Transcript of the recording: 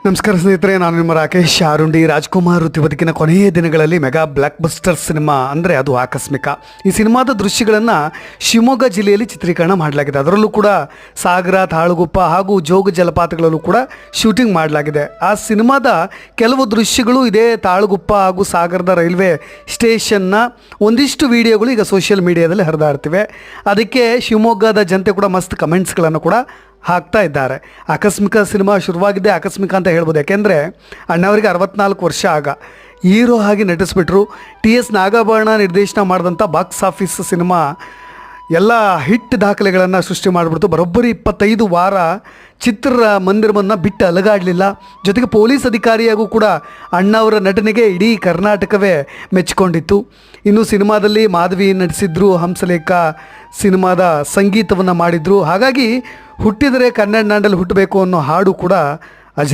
ನಮಸ್ಕಾರ ಸ್ನೇಹಿತರೆ, ನಾನು ನಿಮ್ಮ ರಾಕೇಶ್ ಆರುಂಡಿ. ರಾಜ್ಕುಮಾರ್ ವೃತ್ತಿ ಬದುಕಿನ ಕೊನೆಯ ದಿನಗಳಲ್ಲಿ ಮೆಗಾ ಬ್ಲಾಕ್ ಬಸ್ಟರ್ ಸಿನಿಮಾ ಅಂದರೆ ಅದು ಆಕಸ್ಮಿಕ. ಈ ಸಿನಿಮಾದ ದೃಶ್ಯಗಳನ್ನು ಶಿವಮೊಗ್ಗ ಜಿಲ್ಲೆಯಲ್ಲಿ ಚಿತ್ರೀಕರಣ ಮಾಡಲಾಗಿದೆ. ಅದರಲ್ಲೂ ಕೂಡ ಸಾಗರ, ತಾಳಗುಪ್ಪ ಹಾಗೂ ಜೋಗ ಜಲಪಾತಗಳಲ್ಲೂ ಕೂಡ ಶೂಟಿಂಗ್ ಮಾಡಲಾಗಿದೆ. ಆ ಸಿನಿಮಾದ ಕೆಲವು ದೃಶ್ಯಗಳು ಇದೇ ತಾಳಗುಪ್ಪ ಹಾಗೂ ಸಾಗರದ ರೈಲ್ವೆ ಸ್ಟೇಷನ್ನ ಒಂದಿಷ್ಟು ವಿಡಿಯೋಗಳು ಈಗ ಸೋಷಿಯಲ್ ಮೀಡಿಯಾದಲ್ಲಿ ಹರಿದಾಡ್ತಿವೆ. ಅದಕ್ಕೆ ಶಿವಮೊಗ್ಗದ ಜನತೆ ಕೂಡ ಮಸ್ತ್ ಕಮೆಂಟ್ಸ್ಗಳನ್ನು ಕೂಡ ಹಾಕ್ತಾ ಇದ್ದಾರೆ. ಆಕಸ್ಮಿಕ ಸಿನಿಮಾ ಶುರುವಾಗಿದ್ದೇ ಆಕಸ್ಮಿಕ ಅಂತ ಹೇಳ್ಬೋದು. ಯಾಕೆಂದರೆ ಅಣ್ಣವರಿಗೆ 64 ವರ್ಷ ಆಗ ಹೀರೋ ಆಗಿ ನಟಿಸ್ಬಿಟ್ರು. TS ನಾಗಾಭರಣ ನಿರ್ದೇಶನ ಮಾಡಿದಂಥ ಬಾಕ್ಸ್ ಆಫೀಸ್ ಸಿನಿಮಾ ಎಲ್ಲ ಹಿಟ್ ದಾಖಲೆಗಳನ್ನು ಸೃಷ್ಟಿ ಮಾಡಿಬಿಡ್ತು. ಬರೋಬ್ಬರಿ 25 ವಾರ ಚಿತ್ರಮಂದಿರವನ್ನು ಬಿಟ್ಟು ಅಲಗಾಡಲಿಲ್ಲ. ಜೊತೆಗೆ ಪೊಲೀಸ್ ಅಧಿಕಾರಿಯಾಗೂ ಕೂಡ ಅಣ್ಣವರ ನಟನೆಗೆ ಇಡೀ ಕರ್ನಾಟಕವೇ ಮೆಚ್ಚಿಕೊಂಡಿತ್ತು. ಇನ್ನು ಸಿನಿಮಾದಲ್ಲಿ ಮಾಧವಿ ನಟಿಸಿದ್ರು, ಹಂಸಲೇಖ ಸಿನಿಮಾದ ಸಂಗೀತವನ್ನು ಮಾಡಿದರು. ಹಾಗಾಗಿ ಹುಟ್ಟಿದರೆ ಕನ್ನಡ ನಾಡಲ್ಲಿ ಹುಟ್ಟಬೇಕು ಅನ್ನೋ ಹಾಡು ಕೂಡ ಅಜರ